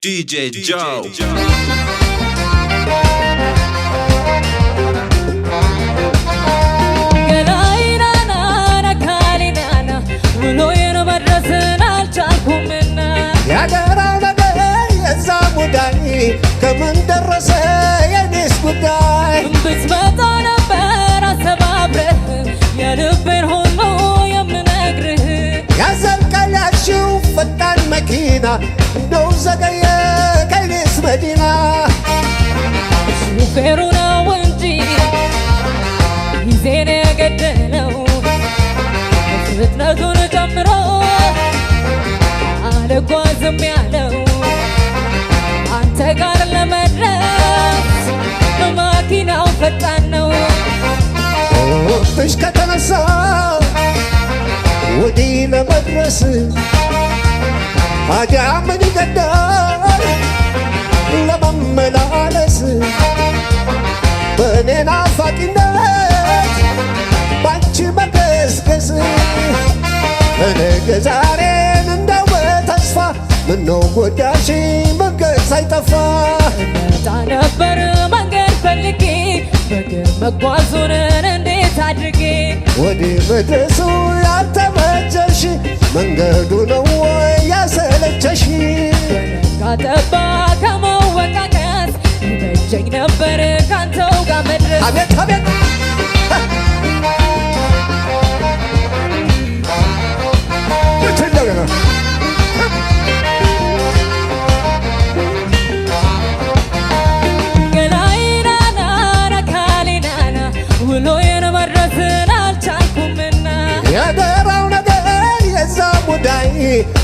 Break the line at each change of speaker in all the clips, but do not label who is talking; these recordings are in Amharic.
DJ Joe.
كمن درس ينس قداي
بتمطى نبر أسبابره يا لبين هونو يمنقره
يا زلقة شوف فتان مكينة نوزقيا كينس مدينة
شوفيرونا وانجي يزين يقدنو فتنا دون جمرو على قوازم يعلو تقار لمدرس ماكينة وفتانو
فيش كتنسى ودي لمدرس حاجة عمني قدار لما ملالس بنينا فاكينات بانشي مقسقس انا قزارين اندوة تصفى منو قداشي سايطفا
نتعنبر منقر فلقي بقر مقوازونن انديت عدرقي
ودي مدرسو ያልተመቸሽ መንገዱ ነው ያሰለቸሽ
ونقاطبا ከመወቃቀስ ይበጀኝ ነበር ካንተው ጋር መድረስ
አቤት አቤት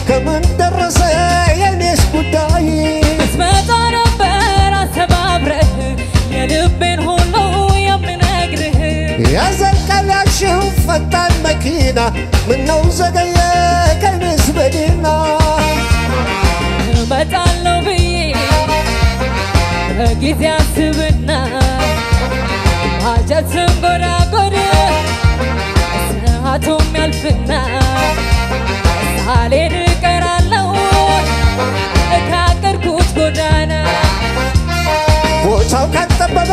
كمن درس ينس قداي
بتمطى نبر أسبابره يا لبين هونو يمنقره
يا زلقة شوف فتان مكينة منو زقيا كنس مدينة
متعلو بي قيت ياسبنا حاجة سنقرا قرا ساعتهم يلفنا ሳሌን ቀራለው ካቀርኩት ጎዳና
ቦታው ካጠበበ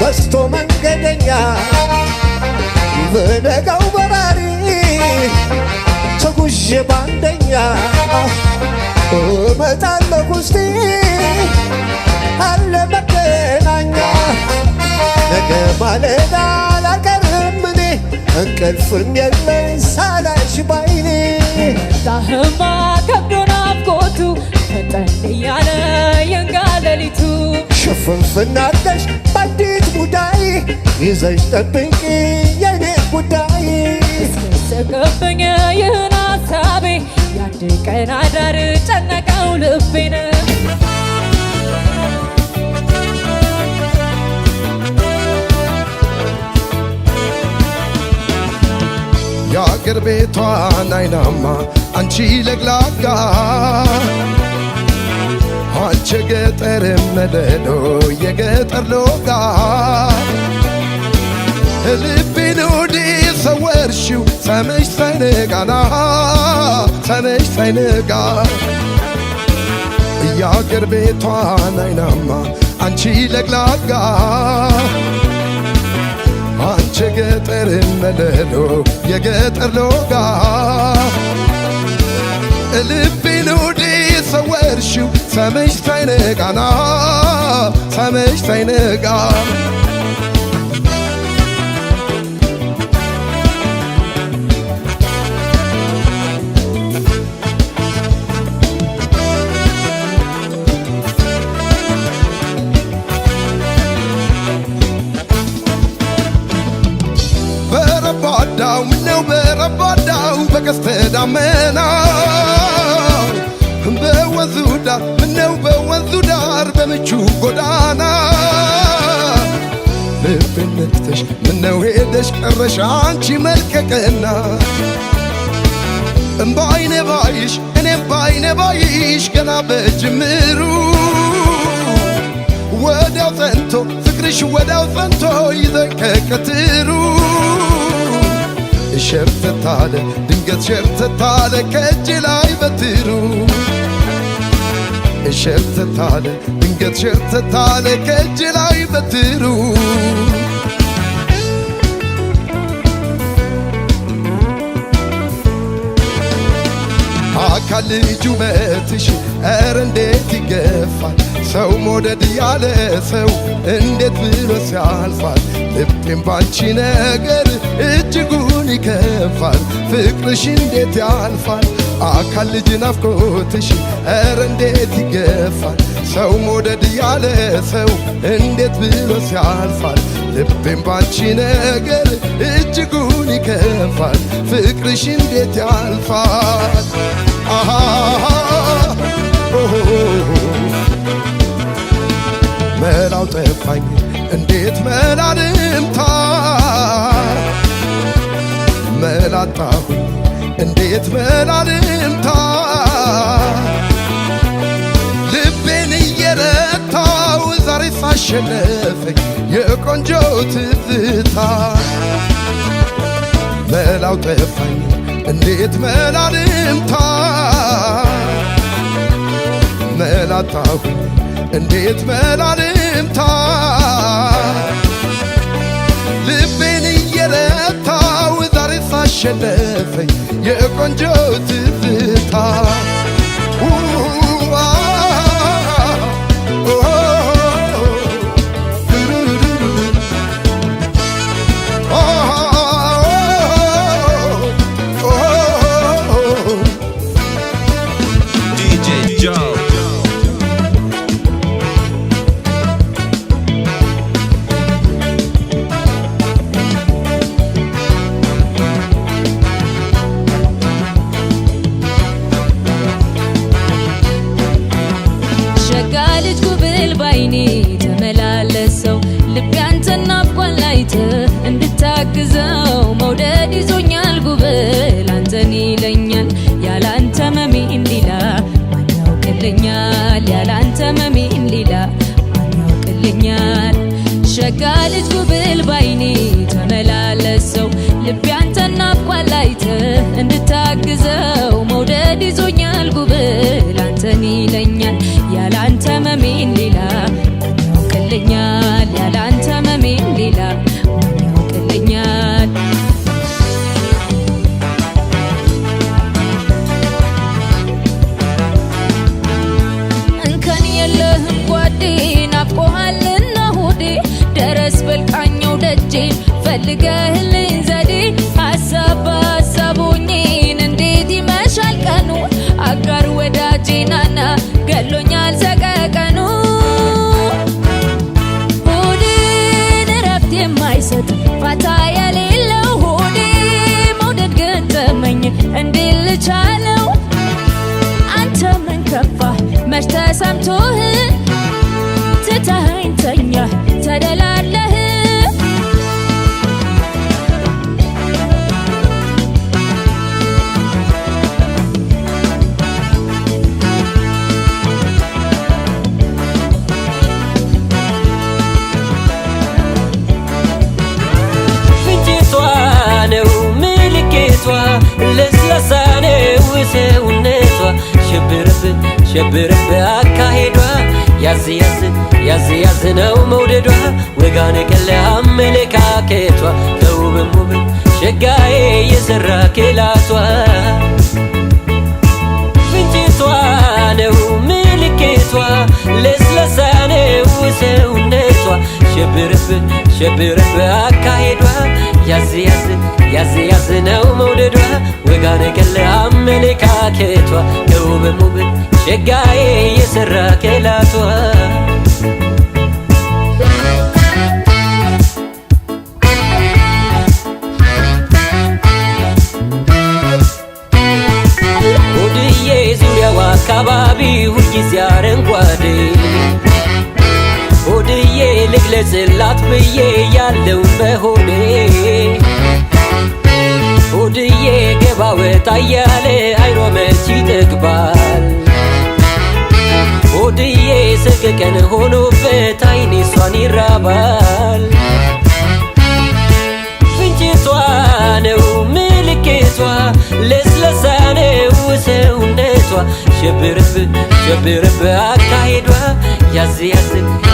በስቶ መንገደኛ በነጋው በራሪ ተጉዤ ባንደኛ እመጣለሁ ውስጤ አለ መገናኛ ነገ ማለዳ አላቀርም እኔ እንቅልፍም የለኝ ሳላሽ ባይኔ
ዛህማ ከብዶን አፍቆቱ ፈጠን እያለ የንጋ ሌሊቱ
ሽፍንፍና አድርገሽ በአዲስ ሙዳይ ይዘሽ ጠብቂ የኔ ጉዳይ
እስከሰቀብኝ ይህን ሀሳቤ ያንድ ቀን አዳር ጨነቀው ልቤን
የአገር ቤቷን አይናማ አንቺ ለግላጋ አንቺ ገጠር መለሎ የገጠር ሎጋ ልቤን ወዴ ሰወርሽው ሰመሽ ሳይነጋና ሰመሽ ሳይነጋ የአገር ቤቷን አይናማ አንቺ ለግላጋ አንቺ ገጠር መለሎ የገጠር ሎጋ ልቤን ወዴ ሰወርሽው ሰመሽ ሳይነጋና ሰመሽ ሳይነጋ በረባዳው ምነው በረባዳው በቀስተ ዳመና በወንዙ ዳር ምነው በወንዙ ዳር በምቹ ጎዳና ልቤን ነክተሽ ምነው ሄደሽ ቀረሽ አንቺ መልከቀና በአይኔ ባይሽ እኔም በአይኔ ባይሽ ገና በጅምሩ ወዲያው ጸንቶ ፍቅርሽ ወዲያው ጸንቶ ይዘኝ ከቀትሩ ሸርተታለ ድንገት ሸርተታለ ከእጅ ላይ በትሩ ሸርተታለ ድንገት ሸርተታለ ከእጅ ላይ በትሩ አካል ልጅ ውበትሽ ኧረ እንዴት ይገፋል ሰው መውደድ ያለ ሰው እንዴት ብሎ ሲያልፋል ልቤም ባንቺ ነገር እጅጉን ይከፋል ፍቅርሽ እንዴት ያልፋል አካል ልጅ ናፍቆትሽ ኧረ እንዴት ይገፋል ሰው መውደድ ያለ ሰው እንዴት ብሎ ሲያልፋል ልቤም ባንቺ ነገር እጅጉን ይከፋል ፍቅርሽ እንዴት ያልፋል መላው ጠፋኝ እንዴት መላ ልምታ መላጣሁኝ እንዴት መላ ልምታ ልቤን እየረታው ዛሬ ሳሸነፈኝ የቆንጆ ትዝታ መላው ጠፋኝ እንዴት መላ ልምታ መላጣሁኝ እንዴት መላ ልምታ ልቤን እየረታው ዛሬ ሳሸነፈኝ የቆንጆ ትዝታ
እንድታግዘው መውደድ ይዞኛል ጉብል አንተን ይለኛል ያላንተ መሜን ሌላ ማን ያውቅልኛል ያላንተ መሜን ሌላ ማን ያውቅልኛል ሸጋ ልጅ ጉብል ባይኔ ተመላለሰው ልቤ አንተን ናፍቋል አይተህ እንድታግዘው መውደድ ይዞኛል ጉብል አንተን ይለኛል ያላንተ መሜን ሌላ ማን ያውቅልኛል ያላንተ መሜን ሌላ እንከን የለህም ጓዴ ናፍቆሃልና ሆዴ ደረስ በልቃኘው ደጄን ፈልገህልኝ ዘዴ ሀሳብ በሀሳብ ሆኜን እንዴት ይመሻል ቀኑ አጋር ወዳጄ ናና ገሎኛል ሰቀቀኑ ሆዴን እረፍት የማይሰጥ ፋታ የሌለው ሆዴ መውደድ ገጠመኝ እንዴት ልቻለው አንተ ምን ከፋህ መች ተሰምቶህ ትተኸኝ ተኛህ ተደላለህ ለስላሳ ነው ሰውነቷ ሸብርብ አካሄዷ ያዝ ያዝ ነው መውደዷ ወጋነ ቀለ አመለካከቷ ከውብም ውብ ሸጋዬ የሰራ ኬላቷ ፍንጭቷ ነው ምልክቷ ለስላሳ ነው ሰውነቷ ሸብርብ አካሄዷ ያዝ ነው መውደዷ ወጋነ ቀለ አመለካከቷ ከውብም ውብ ሸጋዬ የሰራ ኬላቷ ሆድዬ ዙሪያው አካባቢ ሁልጊዜ አረንጓዴ ሆድዬ ልግለጽላት ብዬ ያለው በሆዴ ሆድዬ ገባ ወጣ እያለ አይኗ መች ይጠግባል ሆድዬ ሰቀቀን ሆኖበት አይኔ እሷን ይራባል ፍንጭቷ ነው ምልክቷ ለስላሳ ነው ሰውነቷ ውበቷ ሸብርብ ሸብርብ አካሄዷ ያዝ ያዝ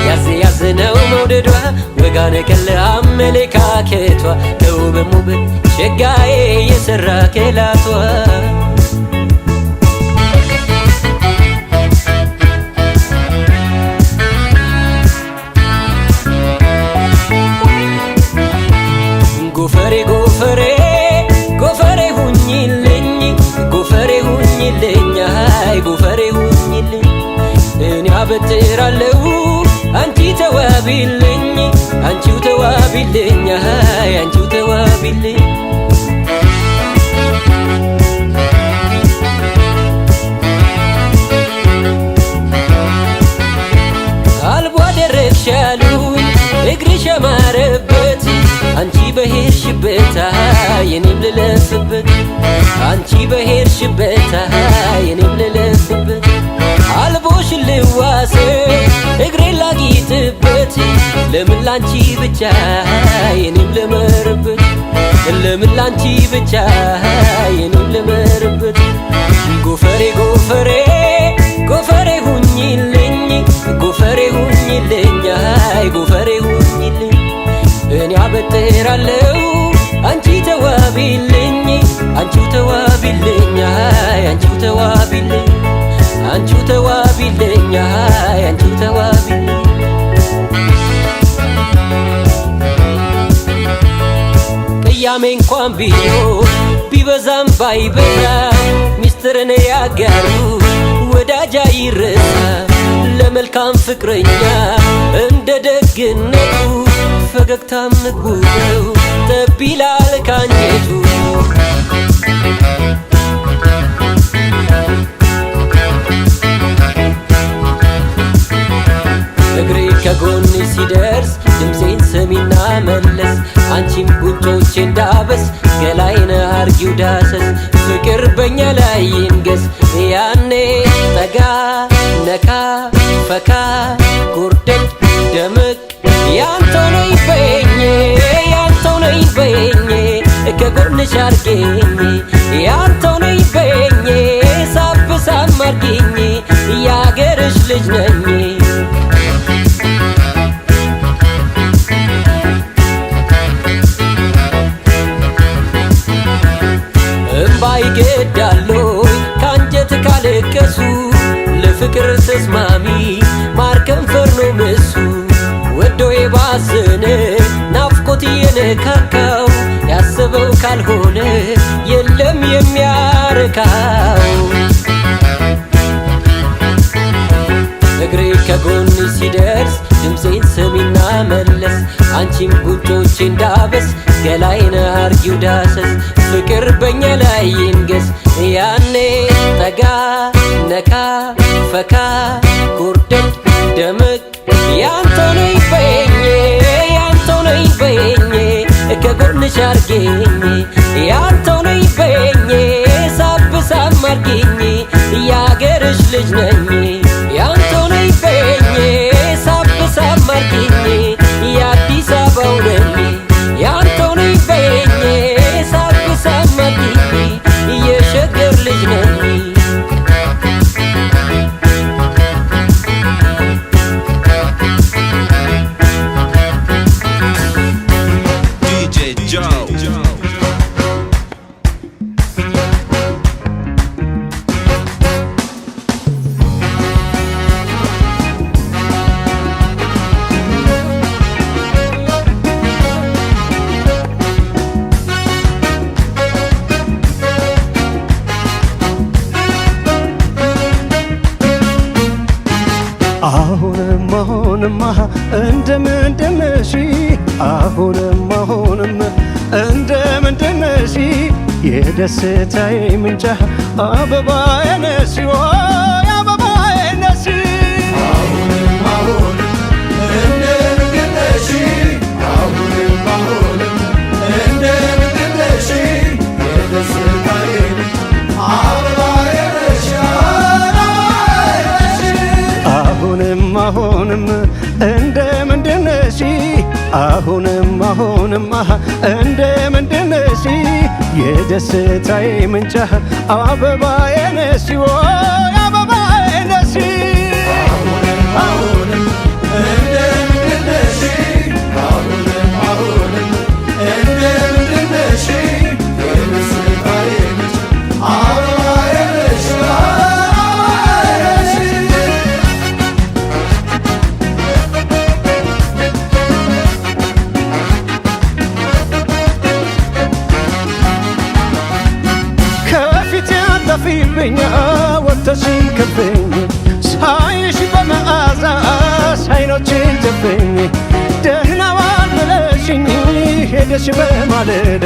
ያዝ ያዝ ነው መውደዷ ወጋነ ከለ አመለካከቷ ከውብም ውብ ሸጋዬ የሰራ ከላቷ ጎፈሬ ጎፈሬ ጎፈሬ ሁኝልኝ ጎፈሬ ሁኝልኝ አይ ጎፈሬ ሁኝልኝ እኔ አበጥራለሁ አንቺ ተዋቢልኝ አንቺው ተዋቢልኝ አይ አንቺው ተዋቢልኝ አልቧ ደረሻሉኝ እግርሽ ያማረበት አንቺ በሄድሽበት የኔም ልለፍበት አንቺ በሄድሽበት የኔም ልለፍበት አልቦሽ ልዋስ እግሬ ላጊጥበት ለምን ላንቺ ብቻ የኔም ልመርበት ለምን ላንቺ ብቻ የኔም ልመርበት ጎፈሬ ጎፈሬ ጎፈሬ ሁኝልኝ ጎፈሬ ሁኝልኝ አይ ጎፈሬ ሁኝልኝ እኔ አበጥራለሁ አንቺ ተዋቢልኝ አንቺው ተዋቢልኝ አይ አንቺው ተዋቢልኝ አንቺው ተዋቢልኝ አይ አንቺው ተዋቢልኝ ቅያሜ እንኳን ቢኖር ቢበዛም ባይበዛ ሚስጥርን ያጋሩ ወዳጅ አይረሳ ለመልካም ፍቅረኛ እንደ ደግነቱ ፈገግታ ምግቡ ነው ጠብ ይላል ካንጀቱ እግሬ ከጎን ሲደርስ ድምፄን ሰሚና መለስ አንቺም ጉንጮቼ እንዳበስ ገላይነ አርጊው ዳሰስ ፍቅር በኛ ላይ ይንገስ ያኔ ጠጋ ነካ ፈካ ጎርደድ ደምቅ ያንተው ነይ በኝ ያንተው ነይ በኝ ከጎንሽ አርጌኝ ያንተው ነይ በኝ ሳብ ሳም አርጌኝ ያገርሽ ልጅ ነኝ እምባይ ገዳሎይ ካንጀት ካለቀሱ ለፍቅር ተስማሚ ማር ከንፈር ነው ምሱ ወዶ የባሰነ ናፍቆት የነካካው ያሰበው ካልሆነ የለም የሚያረካው እግሬ ከጎን ሲደርስ ድምፄን ሰሚና መለስ አንቺም ጉንጮቼ እንዳበስ ገላይነ አርጊው ዳሰስ ፍቅር በኛ ላይ ይንገስ ያኔ ጠጋ ነካ ፈካ ጎርደድ ደምቅ ያንተው ነይ በኝ ያንተው ነይ በኝ ከጎንሽ አርጌኝ ያንተው ነይ በኝ ሳብ ሳም አርጌኝ ያገርሽ ልጅ ነኝ ያንተው ነይ በኝ ሳብ ሳም አርጌኝ የአዲስ አበባው ነኝ ያንተው ነይ በኝ ሳብ ሳም አርጌኝ የሸገር ልጅ ነኝ
አሁንማ እንደምንድነሽ አሁንማ እንደምንድነሽ የደስታዬ ምንጭ አበባዬ ነሽ ወይ አበባዬ ነሽ አሁንም እንደምንድነሽ አሁንም እንደምንድነሽ የደስታዬ አበባዬ ነሽ አሁንም እንደምንድነሽ አሁንም እንደምንድነሽ የደስታዬ ምንጭ አበባዬ ነሽ ወይ አበባዬ ነሽ አሁንም እንደምንድን ነሽ አሁንም እንደምንድን ነሽ የደስታዬ ምንጭ አበባዬ ነሽ ፊብኛ ወጥተሽኝ ከፍኝ ሳይሽ በመዓዛሽ አይኖችን ጨፍኝ ደህና ዋል ብለሽኝ ሄደሽ በማለዳ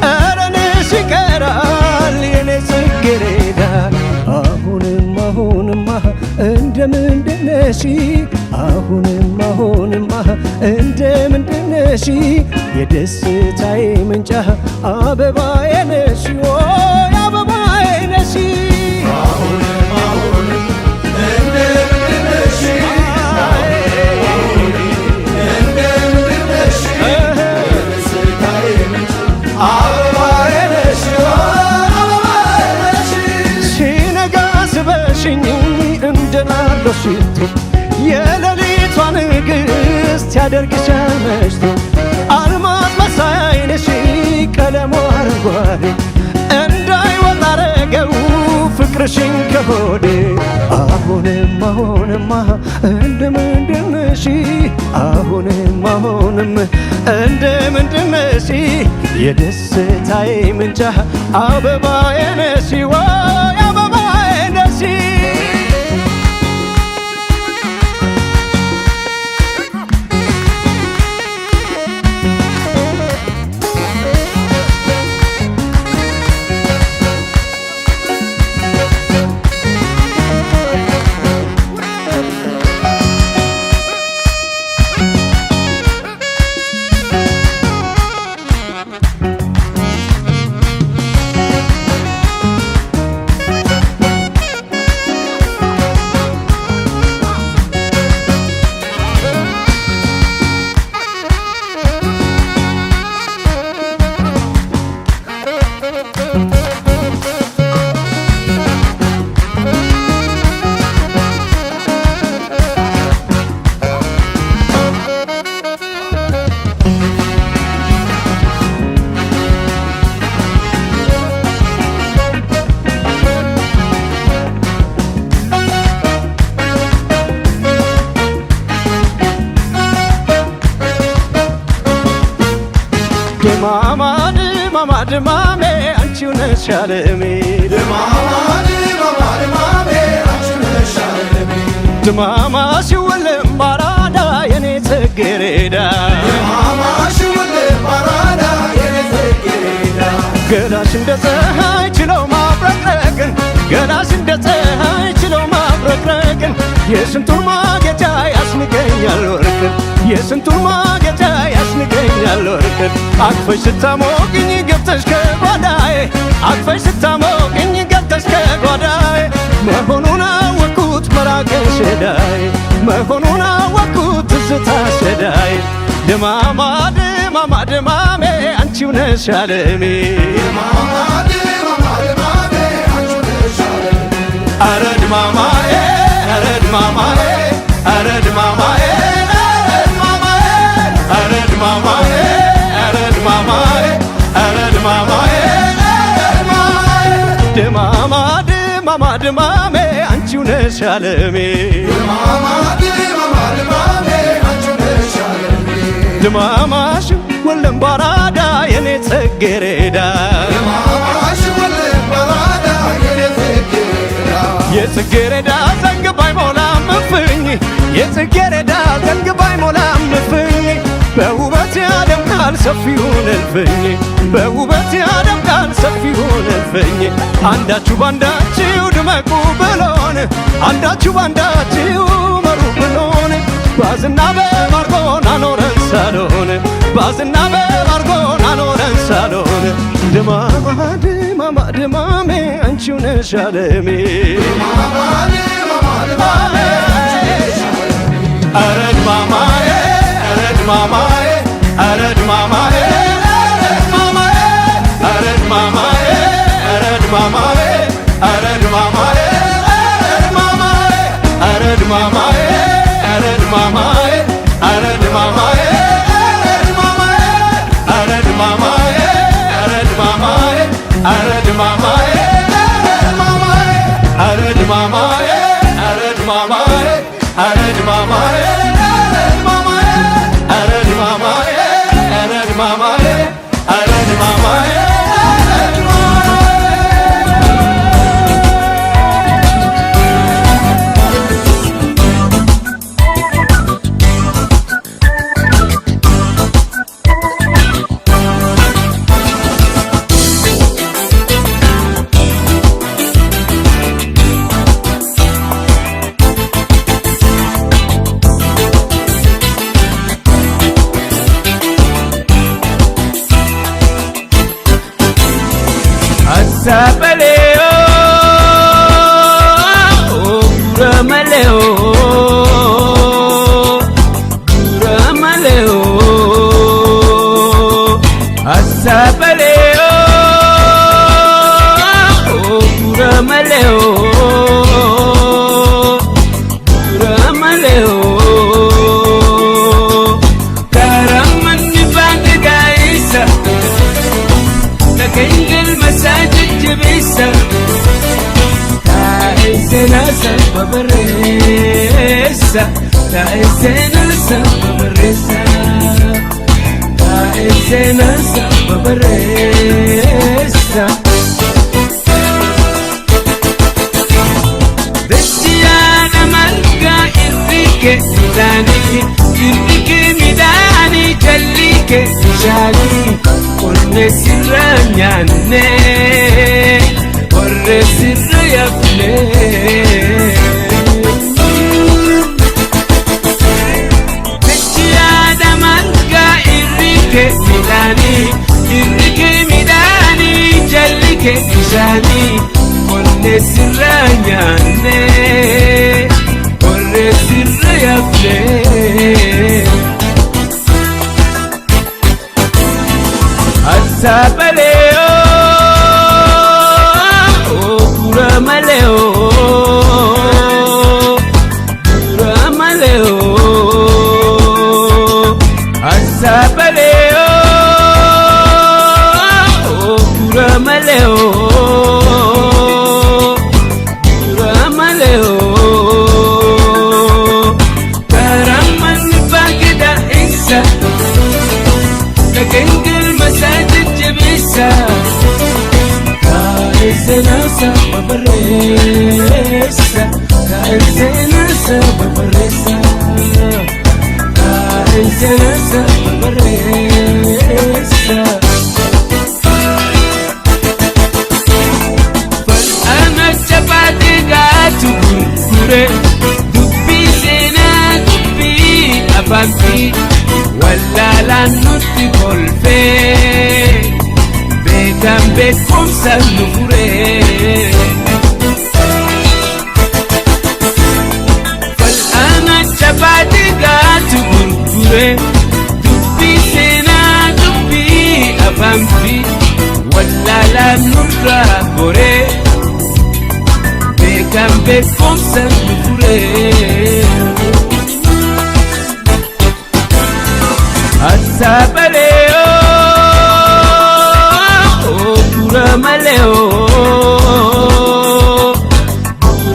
ጠረንሽ ይቀራል የኔ ጽጌረዳ አሁንማ እንደምንድን ነሽ አሁንማ እንደምንድን ነሽ የደስታዬ ምንጭ አበባዬ ነሽ ወይ አበባዬ ነሽ አሁንም እንደምንድን ነሽ እንደምንድን ነሽ የደስታዬ ምንጭ አበባዬ ነሽ አበባዬ ነሽ ሲነጋ ስበሽኝ እንደናለው ሽቶ የሌሊቷ ንግሥት ያደርግሻል መሽቶ አልማዝ መሳይ ዓይንሽ ቀለሙ አረንጓዴ እንዳይወጣ አረገው ፍቅርሽን ከሆዴ አሁንማ እንደምንድን ነሽ አሁንም እንደምንድን ነሽ የደስታዬ ምንጭ አበባዬ ነሽ ወይ አበባዬ ነሽ ድማሜ አንቺው ነሽ ዓለሜ ድማማ ሲወለም ባራዳ የኔ ጽጌረዳ ገላሽ እንደ ፀሐይ ችለው ማብረቅረቅን ገላሽ እንደ ፀሐይ ችለው ማብረቅረቅን የስንቱን ማጌጫ ያስንቀኛል ወርቅን የስንቱን ማጌጫ ያስንቀኛል ወርቅን አቅፈሽ ስታሞቅኝ ገብተሽ ከጓዳዬ አቅፈሽ ስታሞቅኝ ገብተሽ ከጓዳዬ መሆኑን አወቅኩት መራቅሽ ዕዳዬ መሆኑን አወቅኩት ትዝታ ሸዳዬ ድማማ ድማሜ አንቺው ነሽ ዓለሜ አረ ድማማዬ አረ ድማማዬ አረ ድማማዬ አረ ድማማዬ አረ ድማማዬ አረ ድማማዬ ድማሜ አንቺው ነሽ ዓለሜ ድማማሽ ወለም ባራዳ የኔ ጽጌረዳ የጽጌረዳ ዘንግ ባይሞላም እፍኝ የጽጌረዳ ዘንግ ባይሞላም እፍኝ በውበት ያደምቃል ሰፊውን እልፍኝ በውበት ያደምቃል ሰፊውን እልፍኝ አንዳችሁ ባንዳችሁ ድመቁ ብሎን አንዳችሁ ባንዳችሁ መሩ ብሎን ባዝና በማርጎን አኖረን ሳሎን ባዝና በማርጎን አኖረን ሳሎን ድማሜ አንቺው ነሽ ዓለሜ አረ ድማማዬ አረ ድማማዬ አረ ድማማዬ አረ ድማማዬ ድማማዬ አረ ድማማዬ አረ ድማማዬ አረ ድማማዬ አረ ድማማዬ
Sapaleo, Ramaleo, Ramaleo, Sapaleo, Ramaleo, Ramaleo, Karaman ni Bangladesh, Nakengel Masajid Jibisa, Taizena Sababaresa, Taizena Sababaresa, Taizena Sababaresa. Destiana Malka Irrike Midani, Irrike Midani, Jallike Shali, Orne Siranyane, Orre Sirayafle. Destiana Malka Irrike Midani, Irrike Midani, Jallike Shali, Orne Siranyane, Orre Sirayafle. Sapaleo, Ramaleo, Ramaleo, Sapaleo, Ramaleo, Ramaleo, Karaman Bagda Isa, Nakengel Masajid Jibisa, Taizena Sababaresa, Taizena Sababaresa, Taizena Sababaresa. Fal'ana Chapati Gatu Gure, Dubbi Sena Dubbi Avanti, Wallala Nutti Colfe, Bekam Bekom Salure. Fal'ana Chapati Gatu Gure, Dubbi Sena Dubbi Avanti, Wallala Nurra Gore, Bekam Bekom Salure. Sapaleo, Ramaleo,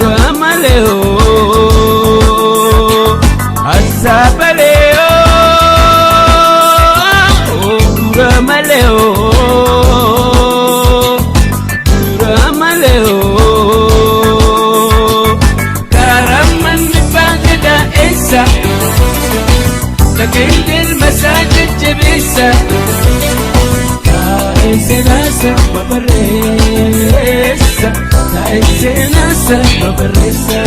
Ramaleo, Sapaleo, Ramaleo, Ramaleo, Karaman Bagda Esa, Nakengel Masajid Jibisa, Taizena Sababaresa, Taizena Sababaresa,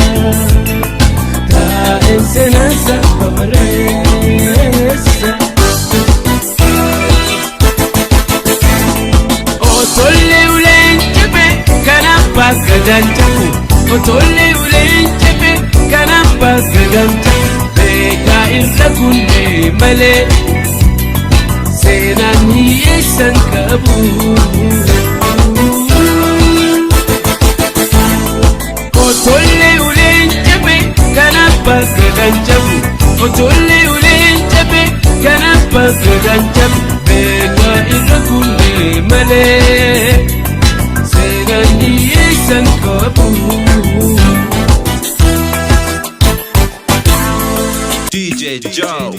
Taizena Sababaresa. Otolle ulen jebe kanapa gadanjaku, Otolle ulen jebe kanapa gadanjaku. Beka irra kunne male, Senani yesan kabu. Otolle ulen jebe kanapa gadanjaku, Otolle ulen jebe kanapa gadanjaku. Beka irra kunne male, Senani yesan kabu.
Joe.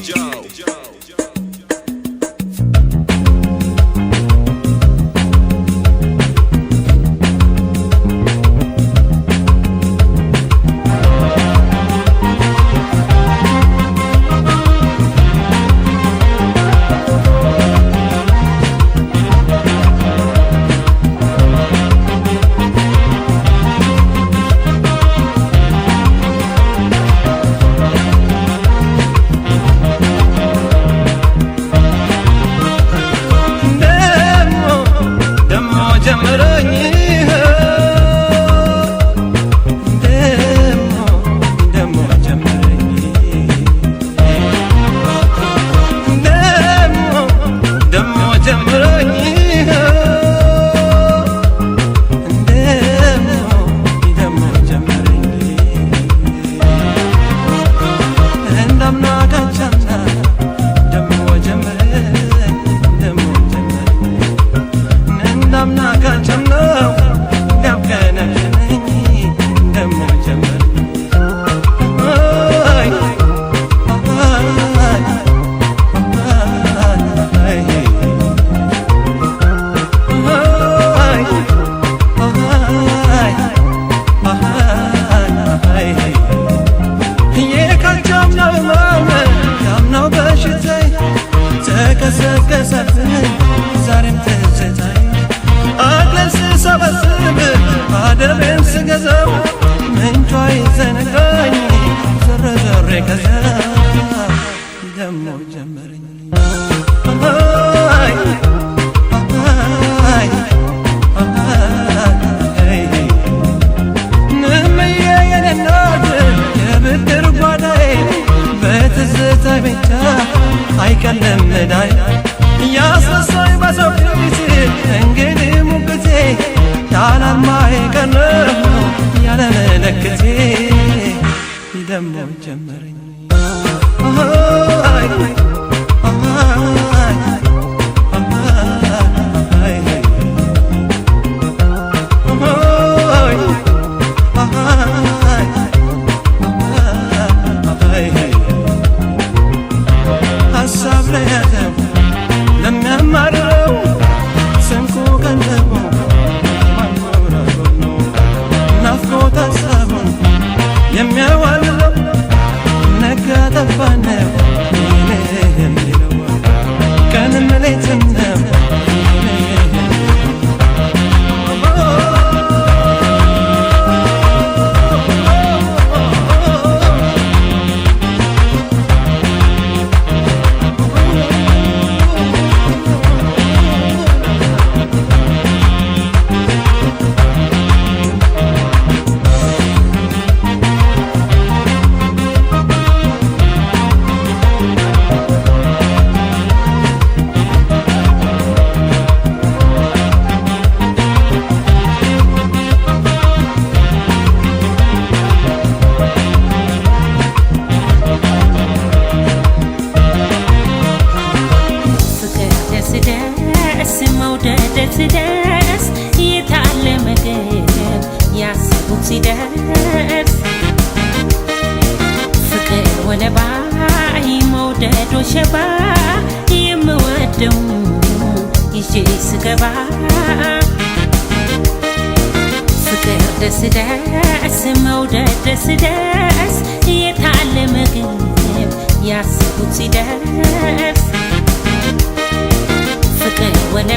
When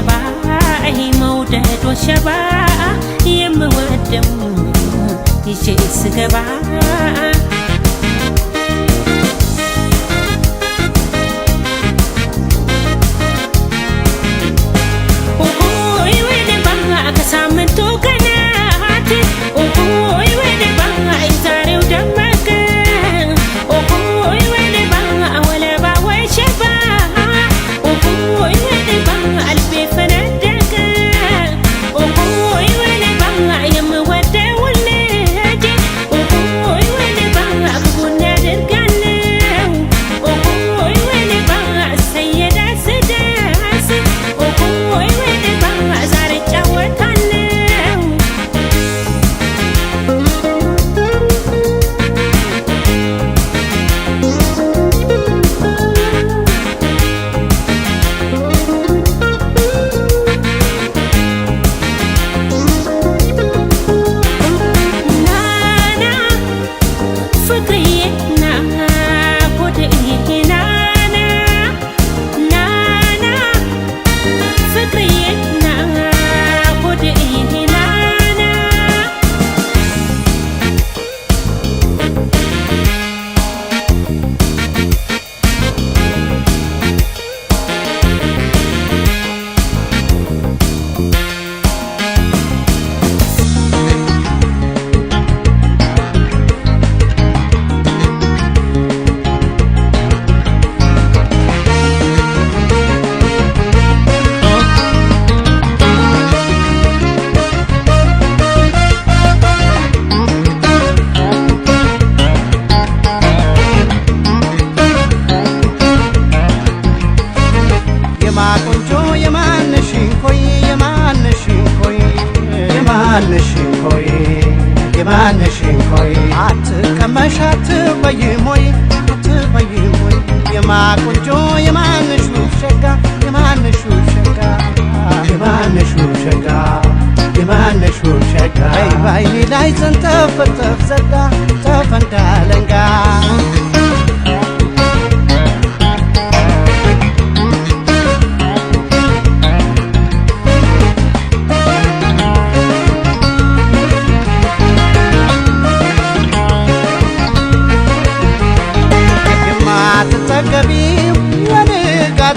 የማነሽንኮይ አትቀመሻት በይሞይ አትበይሞይ የማቆንጆ የማነሹ ሸጋ የማነሹ ሸጋ የማነሹ ሸጋ የማነሹ ሸጋ ባይኔ ላይ ዘንተፈተፍ ዘጋ ተፈንዳለንጋ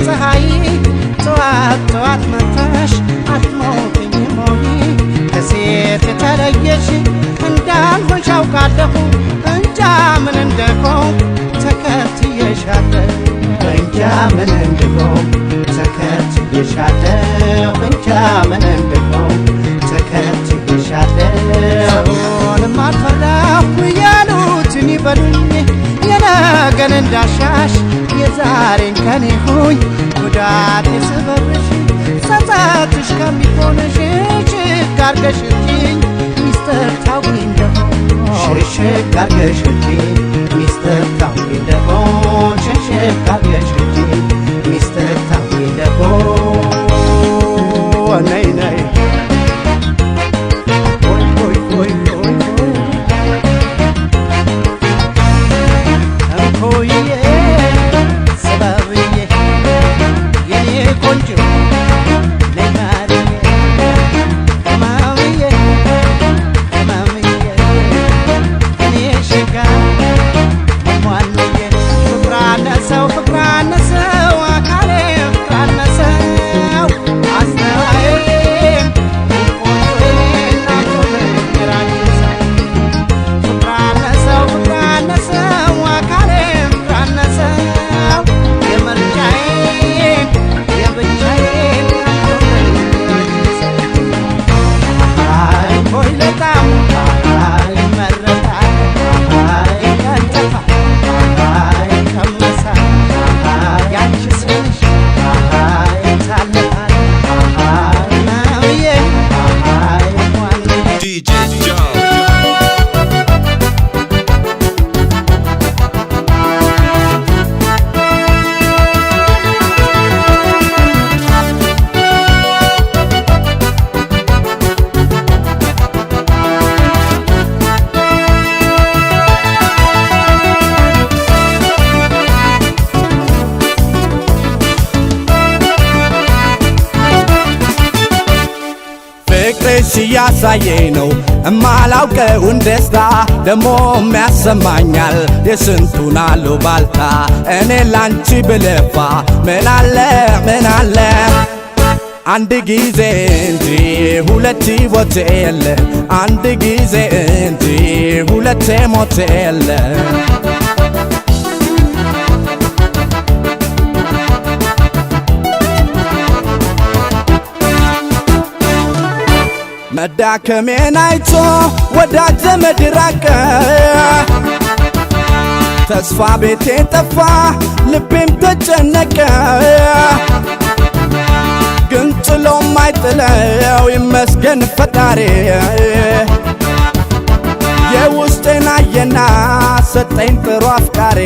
ፀሐይ ጠዋት ጠዋት መጥተሽ አትሞቅኝም ሆይ ከሴት የተለየሽ እንዳልሆንሽ አውቃለሁ እንጃ ምን እንደሆንኩ ተከትዬሻለሁ እንጃ ምን እንደሆንኩ ተከትዬሻለሁ እንጃ ምን እንደሆንኩ ተከትዬሻለሁ ሰውንም አልፈራሁ ያሉትን ይበሉኝ የነገን እንዳሻሽ የዛሬን ከኔ ሆይ ጉዳት የሰበብሽ ጸጸትሽ ከሚሆንሽ ሽሽግ አርገሽልኝ ሚስጥር ታውቂ እንደሆን ሽሽግ አርገሽልኝ ሚስጥር ታውቂ እንደሆን ሽሽግ አርገሽልኝ ሚስጥር ታውቂ እንደሆን ነይ ነይ
ሲያሳየኝ ነው እማላውቀውን ደስታ ደሞ የሚያሰማኛል የስንቱን አሉባልታ እኔ ላንቺ ብለፋ ምን አለ አንድ ጊዜ እንጂ ሁለት ሞት የለ አንድ ጊዜ እንጂ ሁለት ሞት የለ መዳከሜን አይቶ ወዳጅ ዘመድ ራቀ ተስፋ ቤቴ ጠፋ ልቤም ተጨነቀ ግን ጥሎም አይጥለው ይመስገን ፈጣሪ የውስጤን አየና ሰጠኝ ጥሩ አፍቃሪ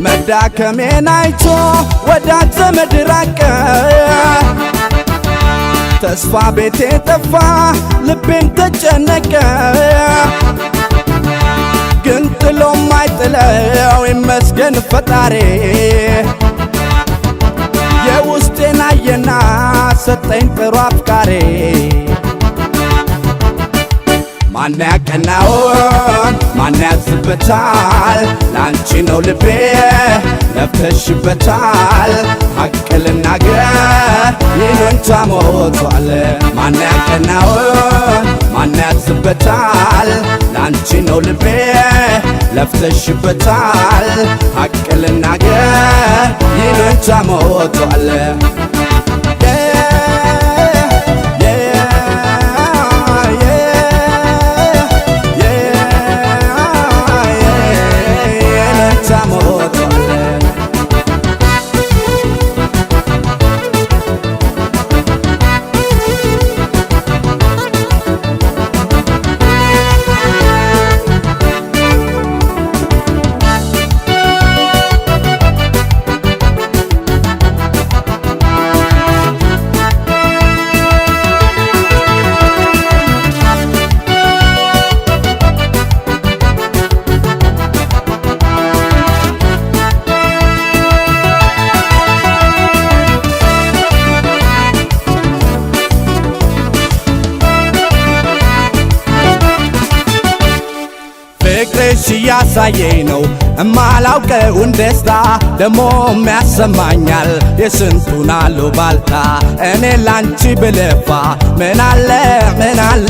መዳከሜን አይቶ ወዳጅ ዘመድ ራቀ ተስፋ ቤቴ ጠፋ ልቤም ተጨነቀ ጥሎ ማይጥለው ይመስገን ፈጣሪ የውስጤን አየና ሰጠኝ ጥሩ አፍቃሪ ማን ያቀናውን ማን ያዝበታል ላንቺ ነው ልቤ ለፍተሽበታል ሐቅ ልናገር ይሉኝታ ሞቷል ማን ያቀናውን ማን ያዝበታል ላንቺ ነው ልቤ ለፍተሽበታል ሐቅ ልናገር ይሉኝታ ሞቷል ፍቅርሽ ያሳየኝ ነው እማላውቀውን ደስታ ደሞ የሚያሰማኛል የስንቱን አሉባልታ እኔ ላንቺ ብለፋ ምን አለ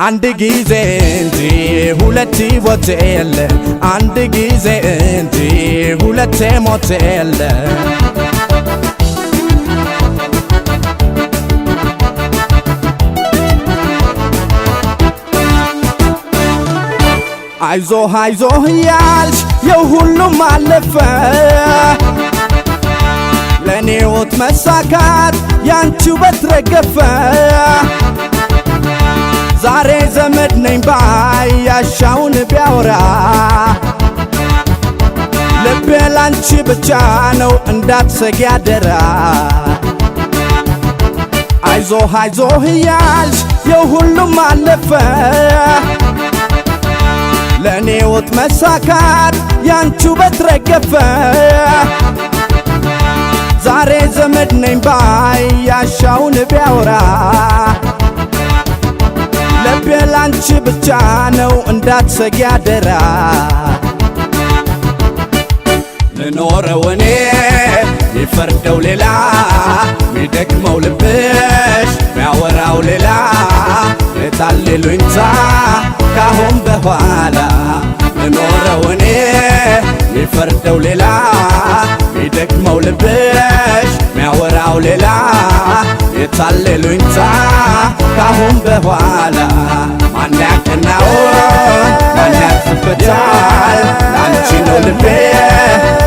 አንድ ጊዜ እንጂ ሁለቴ ሞት የለ አንድ ጊዜ እንጂ ሁለቴ ሞት የለ አይዞህ አይዞህ ያልሽ የሁሉም አለፈ ለኔ ሕይወት መሳካት ያንቺው በትረገፈ ዛሬ ዘመድ ነኝ ባይ ያሻውን ቢያወራ ልቤ ላንቺ ብቻ ነው እንዳትሰጊ አደራ አይዞህ አይዞህ ያልሽ የሁሉም አለፈ ለኔ ሕይወት መሳካት ያንቺው በትረገፈ ዛሬ ዘመድ ነኝ ባይ ያሻውን ቢያወራ ልቤ ላንቺ ብቻ ነው እንዳትሰጊ አደራ ልኖረው እኔ ይፈርደው ሌላ ሚደክመው ልብሽ ሚያወራው ሌላ የታልሉኝታ ካሁን በኋላ ልኖረው እኔ ሚፈርደው ሌላ ሚደክመው ልብሽ ሚያወራው ሌላ የታልሉኝታ ካሁን በኋላ ማን ያቀናውን ማን ያዝበታል ላንቺ ነው ልቤ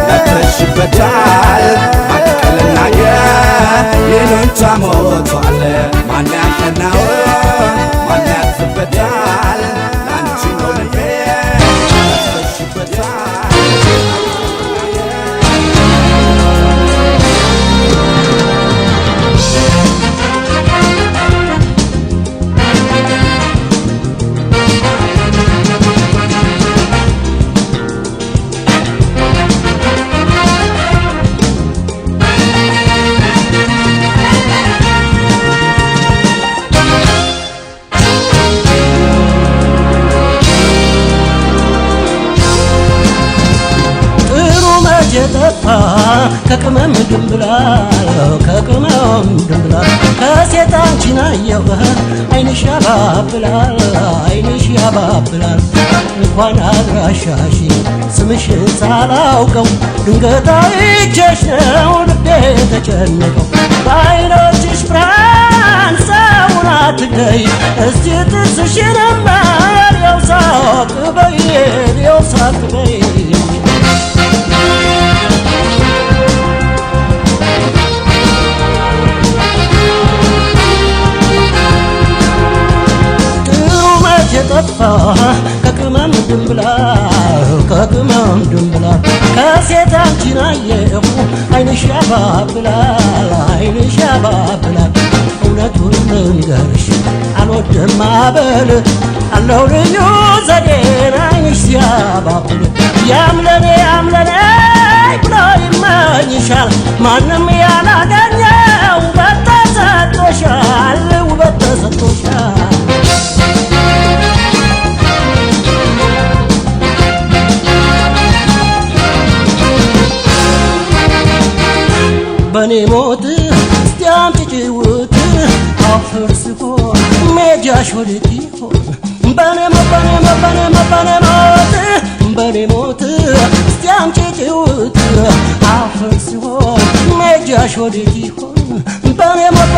ለፍተሽበታል ሐቅ ልናገር ይሉኝታ ሞቷል ማን ያቀናውን ማን ያዝበታል ላንቺ ነው ልቤ ለፍተሽበታል ከቅመም ድንብላል ከሴት አንቺን አየሁ ዓይንሽ ያባብላል እንኳን አድራሻሽ ስምሽን ሳላውቀው ድንገት አይቼሽ ነው ልቤ ተጨነቀው በዓይኖችሽ ብርሃን ሰውን አትለይ እስቲ ጥርስሽንማ ያው ሳቅ በይ የጠፋ ከቅመም ድንብላል ከሴት አንቺን አየሁ ዓይንሽ ያባብላል እውነቱን ልንገርሽ አልወድም ማበል አለው ልዩ ዘዴን ዓይንሽ ሲያ
ማንም ያላገኘው ውበት ተሰጥቶሻል ውበት ተሰጥቶሻል በኔ ሞት እስቲ አምጪ ጭውት አፈር ሲሆን ሜጃሽ ወዴት ይሆን በኔ ሞት በኔ ሞት እስቲ አምጪ ጭውት አፈር ሲሆን ሜጃሽ ወዴት ይሆን በኔ ሞት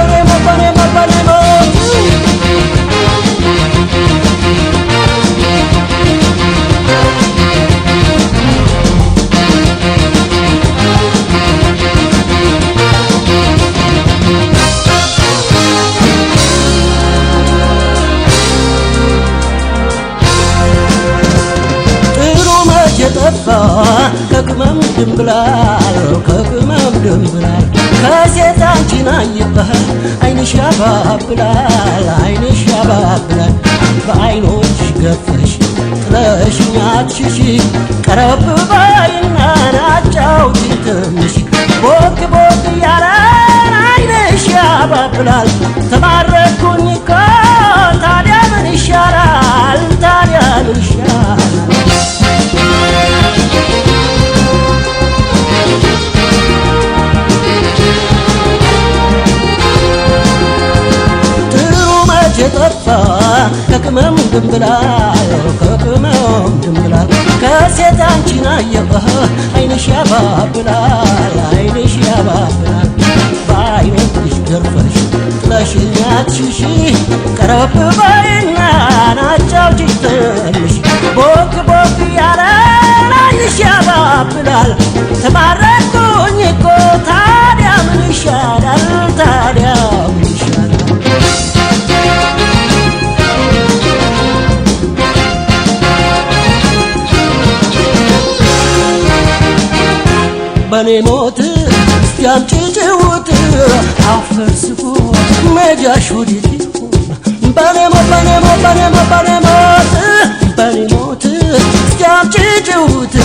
የጠፋ ከቅመም ድንብላል ከሴት አንቺን አየህ ዓይንሽ ያባብላል በዓይኖች ገፈሽ ጥለሽኝ አትሽሺ ቀረብ በይና አጫውቺኝ ትንሽ ቦክ እያለ ዓይንሽ ያባብላል ተማረኩኝ እኮ ታዲያ ምን ይሻላል የጠፋ ከቅመም ድንብላል ከሴት አንቺን አየህ ዓይንሽ ያባብላል በዓይኖችሽ ገርፈሽ ጥለሽኝ አትሽሺ ቀረብ በይና አጫውቺኝ ትንሽ ቦክ እያለ ዓይንሽ ያባብላል ተማረኩኝ እኮ ታዲያ ምን ይሻላል በኔ ሞት እስቲ አምጪ ጭውት አፈር ሲሆን ሜጃሽ ወዴት ይሆን በኔ ሞት እስቲ አምጪ ጭውት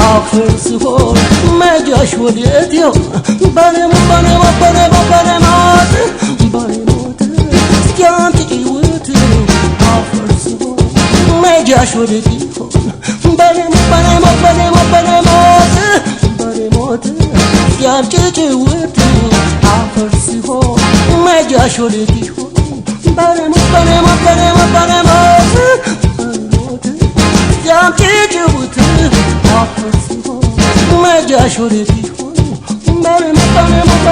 አፈር ሲሆን ሜጃሽ ወዴት ይሆን በኔ ሞት እስቲ አምጪ ጭውት አፈር ሲሆን ሜጃሽ ወዴት ይሆን በኔ ሞት ያምጪ ጭውት አፈር ሲሆን ሜጃሽ ወዴት ይሆን በኔ ሞት ያምጪ ጭውት አፈር ሲሆን ሜጃሽ ወዴት ይሆን በኔ ሞት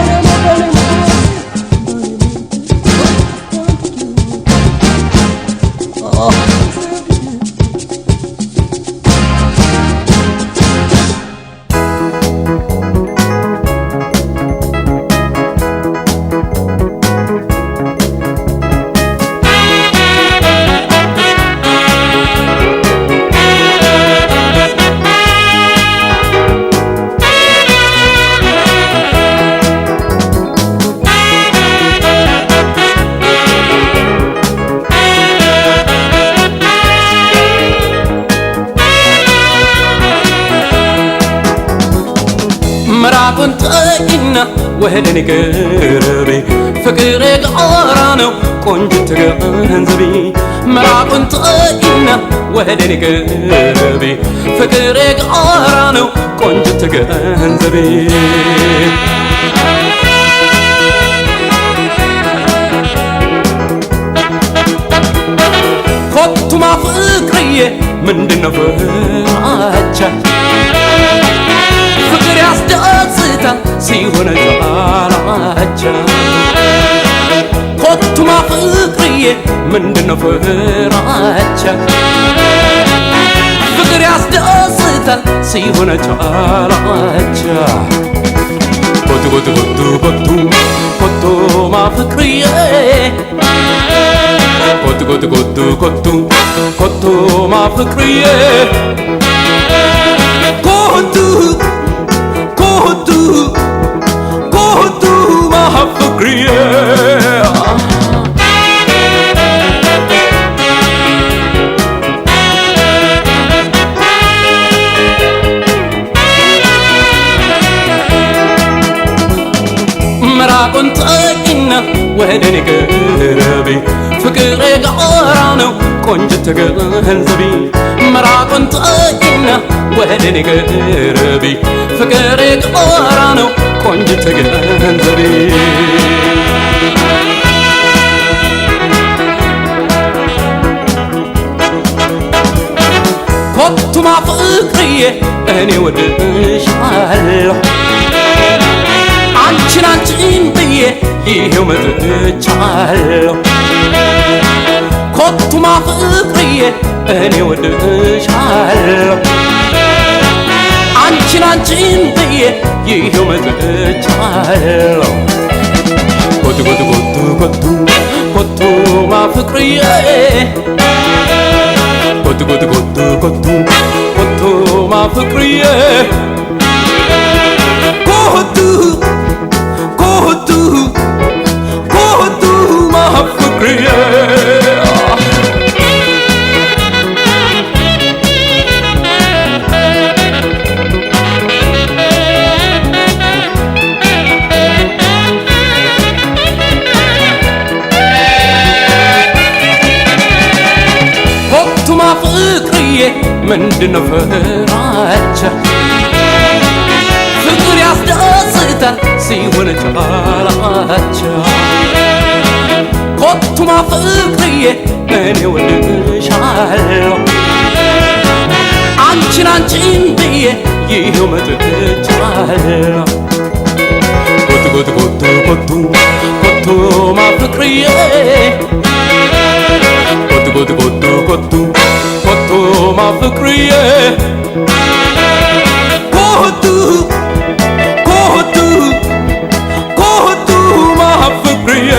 ምራቁን ጠቂና ወህደን ቅርቤ ፍቅሬ ጋራ ነው ቆንጆ ተገንዘቢ ምራቁን ጠቂና ወህደን ቅርቤ ፍቅሬ ጋራ ነው ቆንጆ ተገንዘቢ ኮቱማ ፍቅርዬ ምንድነው ፍራቻ ፍቅር ያስደስታል ሲሆን ጫላቻ ኮቱማ ፍቅርዬ ምንድነው ፍራቻ ፍቅር ያስደስታል ሲሆን ጫላቻ ኮቱማ ፍቅርዬ ኮቱማ ፍቅርዬ ኮቱማ ፍቅርዬ ምራቁን ጠቂና ወደኔ ቅረቢ ፍቅሬ ጋራ ነው ቆንጅት ገንዘቢ ምራቁን ጠቂና ወደኔ ቅረቢ ፍቅሬ ጋራ ነው ቆንጅት ገንዘቢ ኮቱማ ፍቅርዬ እኔ ወድሻለሁ አንቺን ብዬ ይሄው መጥቻለሁ ኮቱማ ፍቅርዬ እኔ ወድሻለሁ አንቺን ብዬ ይሄው መጥቻለሁ ኮቱ ኮቱ ኮቱ ኮቱ ኮቱማ ፍቅርዬ ኮቱ ኮቱ ኮቱ ኮቱ ኮቱማ ፍቅርዬ ኮቱ my ፍቅርዬ ኮቱማ ፍቅርዬ ምንድነው ፍራቻ ፍቅር ያስደስታል ሲሆን ቻላቻ ኮቱማ ፍቅርዬ እኔ ወድሻለሁ አንቺን ብዬ ይሄው መጥቻለሁ ኮቱ ኮቱ ኮቱ ኮቱ ኮቱማ ፍቅርዬ ኮቱ ኮቱ ኮቱ ኮቱ ኮቱማ ፍቅርዬ ኮቱ ኮቱ ኮቱማ ፍቅርዬ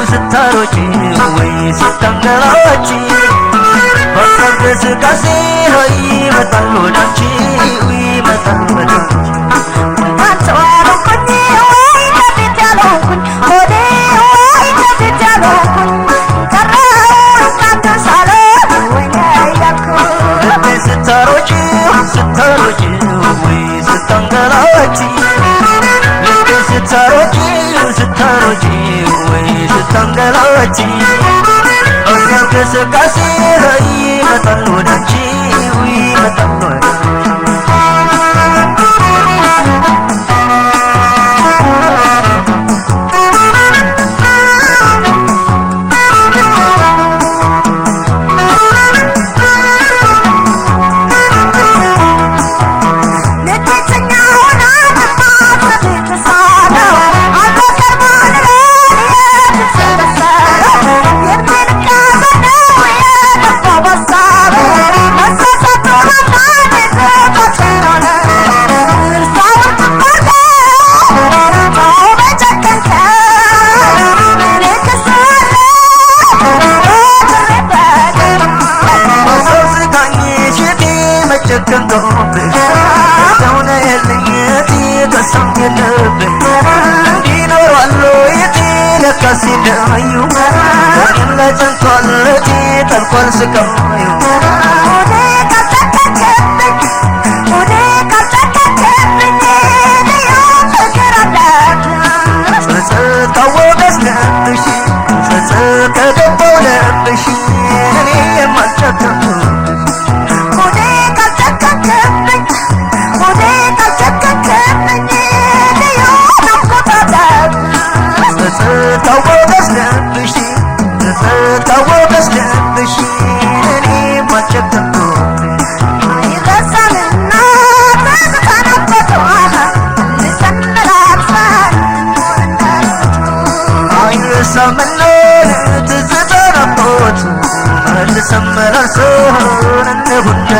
ስታሮጪ ወይ ስተንገላጪ በቀን እንቅስቃሴ ሆይ ይመጣል ወዳንቺ ይመጣል ወዳንቺ ስታሮጪ ወይ ስተንገላጪ ስታሮጪ ወይ ስተንገላጪ እንቅስቃሴ ይመጣል ወዳንቺ ይመጣል ወዳንቺ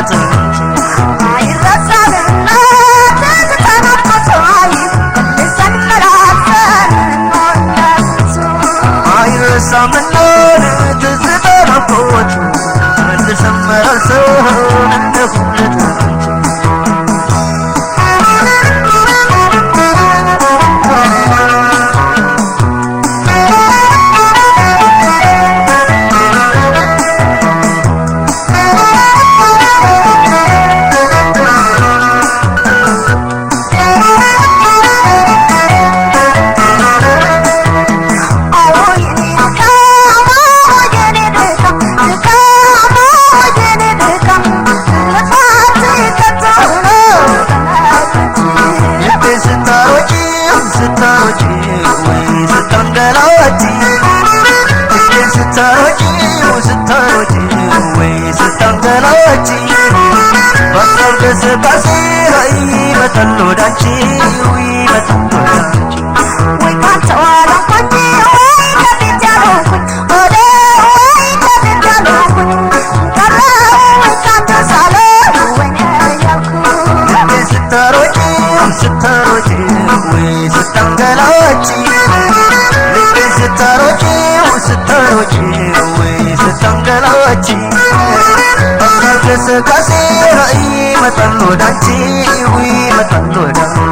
ለጥንት
አይረሳምና ተተናፈሰዋይ መልሰን መላልሰን እንሆናለን
አይረሳምና ትዝታ ናፍቆት መልሰን መላልሰን እንሁን ለጥንት እንቅስቃሴ ይመጣል ወዳንቺ ይመጣል ወዳንቺ
ወይ ካንተ ዋላንኳኝ ወይ ከፊት ያልሆንኩኝ ወደ ወይ ከፊት ያልሆንኩኝ ቀረ ወይ ካንተ ሳለ ወይኔ ያልኩኝ
ስታሮጪ ስታሮጪ ወይ ስታንገላጪ ልቤ ስታሮጪ ስታሮጪ ወይ ስታንገላጪ እንቅስቃሴ ይመጣል ወዳንቺ ይመጣል ወዳንቺ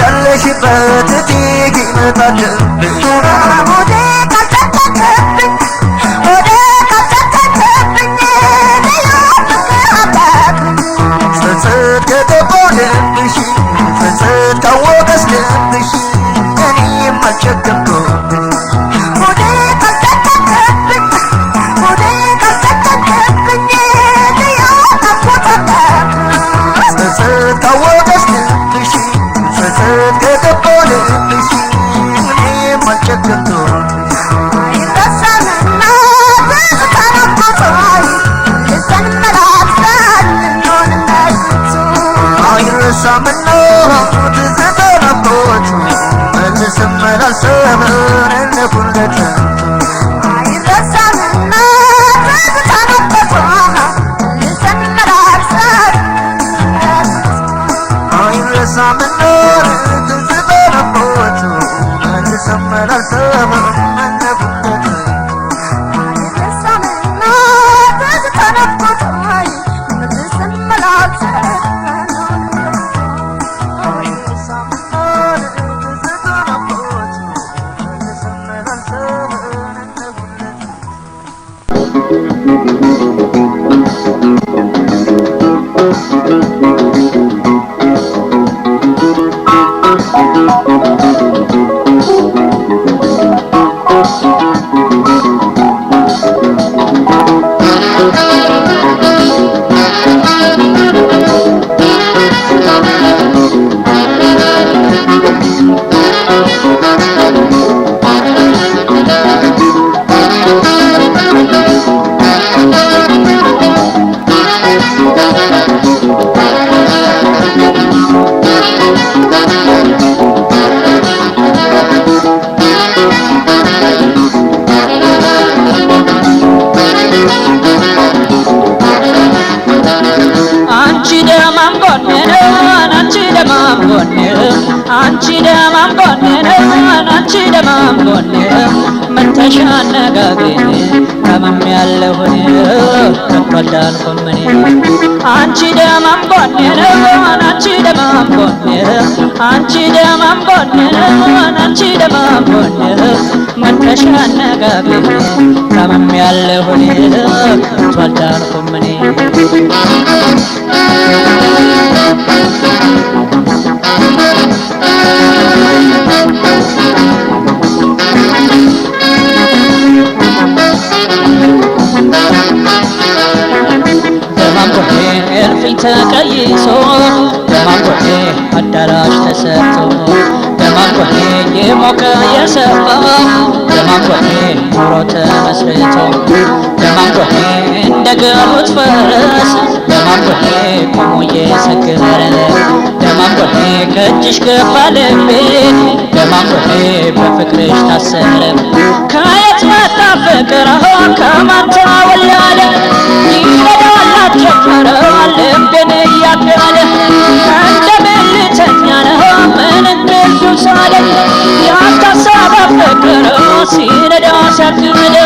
ያለሽበት ትግ ይመጣልብሽ
ወደ ካልተተተብኝ ወደ ካልተተተብኝ
ጸጸት ከገባው ልብሽ ጸጸት ካወቀስ ልብሽ እኔም አልቸገርኩብሽ
ወደ ካልተተተብኝ ወደ ካልተተተብኝ
ጸጸት ካወቀስ ልብሽ ጸጸት ከገባው ልብሽ እኔም አልቸገርኩብሽ
አይረሳምና ትዝታ ናፍቆቷል ልሰን መላልሰን እንሆን እንደጥንቱ
አይረሳምና ትዝታ ናፍቆት መልሰን መላልሰን እንሁን ለጥንቱ
አይረሳምና ትዝታ ናፍቆቷል ልሰን መላልሰን
አይረሳምና ትዝታ ናፍቆት መልሰን መላልሰን እንሁን ለጥንቱ
አይረሳምና ትዝታ ናፍቆቷል ልሰን መላልሰን
መተሻ አነጋግሬ ታመም ያለሁኝ ከቷዳልኩም እኔ አንቺ ደማም ጎኔ ነው አንቺ ደማም ጎኔ አንቺ ደማም ጎኔ ነው አንቺ ደማም ጎኔ መተሻ አነጋግሬ ታመም ያለሁኝ ከቷዳልኩም እኔ እልፍኝ ተቀይሶ ደማቆቴ አዳራሽ ተሰርቶ ደማቆቴ የሞቀ የሰፋ ደማቆቴ ኑሮ ተመስርቶ ደማቆቴ እንደገሩት ፈረስ ደማቆቴ ቆሞ እየሰከረ ደማቆቴ ከእጅሽ ገባ ልቤ ደማቆቴ በፍቅርሽ ታሰረ ከየት መጣ ፍቅር ከማን ተወለደ ይረዳላት ጀመረ ልቤን እያገለ እንደምን ልተኛ ነው ምን እንቅልፍ ሳለ ያልታሰበ ፍቅር ሲነዳ ሲያግድ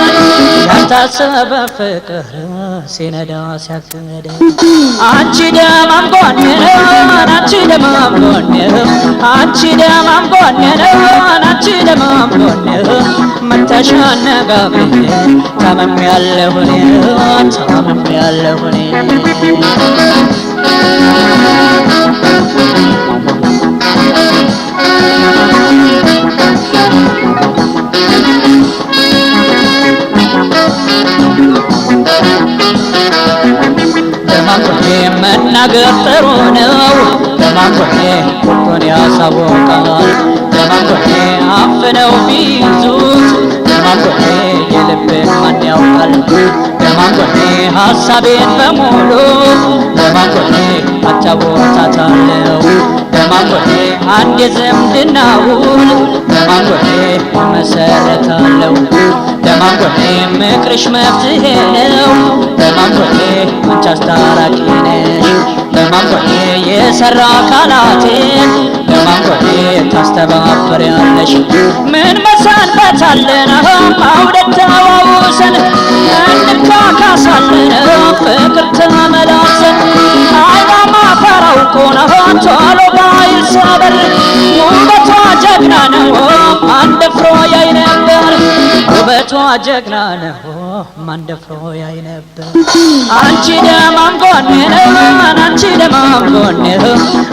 ያልታሰበ ፍቅር ሲነዳ ሲያግድ አንቺ ደማም ጎኔ ነው አንቺ ደማም ጎኔ አንቺ ደማም ጎኔ ነው አንቺ ደማም ጎኔ መተሻ አነጋግሬ ታመም ያለሁኝ ታመም ያለሁኝ ደማቆቴ መናገር ጥሩ ነው ደማቆቴ ሁሉን ያሳወቃል ደማቆቴ አፍነው ቢይዙት ደማቆቴ የልቤን ማን ያውቃል ደማቆቴ ሀሳቤን በሙሉ ደማቆቴ አጫወታታለሁ ደማቆቴ አንድ የዝምድና ውል ደማቆቴ መሰረታለሁ ደማቆቴ ምክርሽ መፍትሄ ነው ደማቆቴ አንቺ አስታራቂ ነሽ ደማቆቴ የሰራ አካላቴን ደማቆቴ ታስተባብሪያለሽ ምን መሰንበታለን ማውደድ ተዋውሰን እንካካሳለን ፍቅር ተመላልሰን አይናማ ፈራው ኮነ ቶሎ ባይሰበር ውበቷ ጀግና ነው ማን ደፍሮ ያይ ነበር ውበቷ ጀግና ነው ማን ደፍሮ ያይ ነበር አንቺ ደማም ጎኔ ነው አንቺ ደማም ጎኔ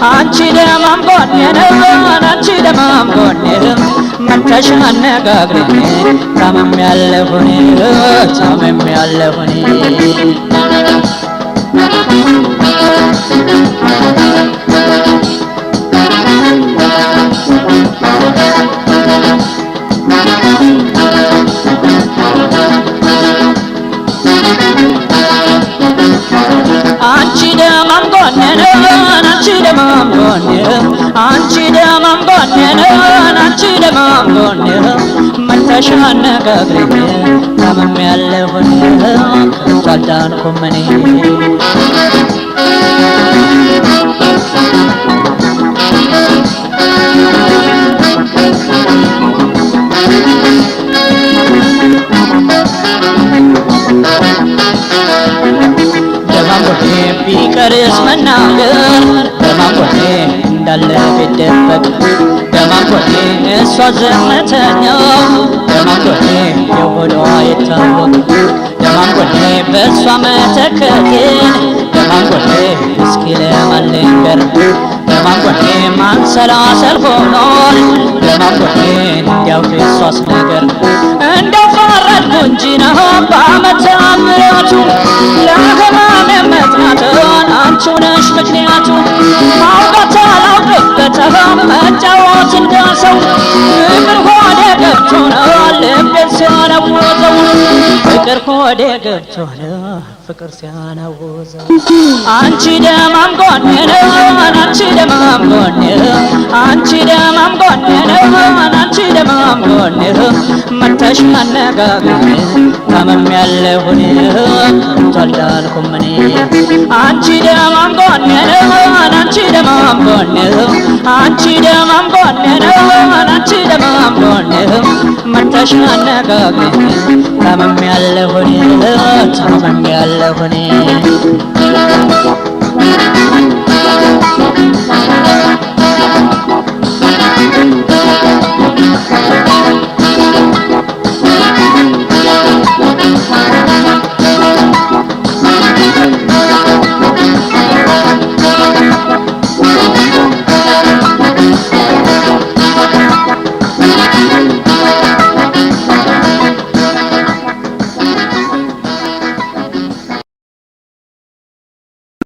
አንቺ ደማም ጎኔ ነው አንቺ ደማም ጎኔ መተሻ አነጋግሬ ታመም ያለሁኝ ታመም ያለሁኝ አንቺ ደማም ጎኔ ነው አንቺ ደማም ጎኔ አንቺ ደማም ጎኔ ነው አንቺ ደማም ጎኔ መተሻ አነጋግሬ ታመም ያለሁኝ አልዳንኩም እኔ ደማቆቴ ቢቀርስ መናገር ደማቆቴ እንዳለ ቢደበቅ ደማቆቴ እሷ ዝምተኛ ደማቆቴ የሆዷ ይታወቅ ደማቆቴ በእሷ መተከቴን ደማቆቴ እስኪ ለማን ልንገር ደማቆቴ ማንሰላሰል ሆኗል ደማቆቴ እንዲያው የሷስ ነገር እንደው ፈረድኩ እንጂ ነው በዓመተ ምሕረቱ ለህመሜ መጽናትን አንቺው ነሽ ምክንያቱ ማውጋት አላውቅበትም መጫወት እንደሰው ፍቅር ሆዴ ገብቶ ነው ልቤን ሲያነውዘው ፍቅር ሆዴ ገብቶ ነው ፍቅር ሲያነውዘው አንቺ ደማም ጎኔ ነው አንቺ ደማም ጎኔ አንቺ ደማም ጎኔ ነው አንቺ ደማም ጎኔ ጎኔ መተሽ ማነጋገር ታመም ያለሁን ተልዳልኩም እኔ አንቺ ደማም ጎኔ አንቺ ደማም ጎኔ አንቺ ደማም ጎኔ አንቺ ደማም ጎኔ መተሽ ማነጋገር ታመም ያለሁን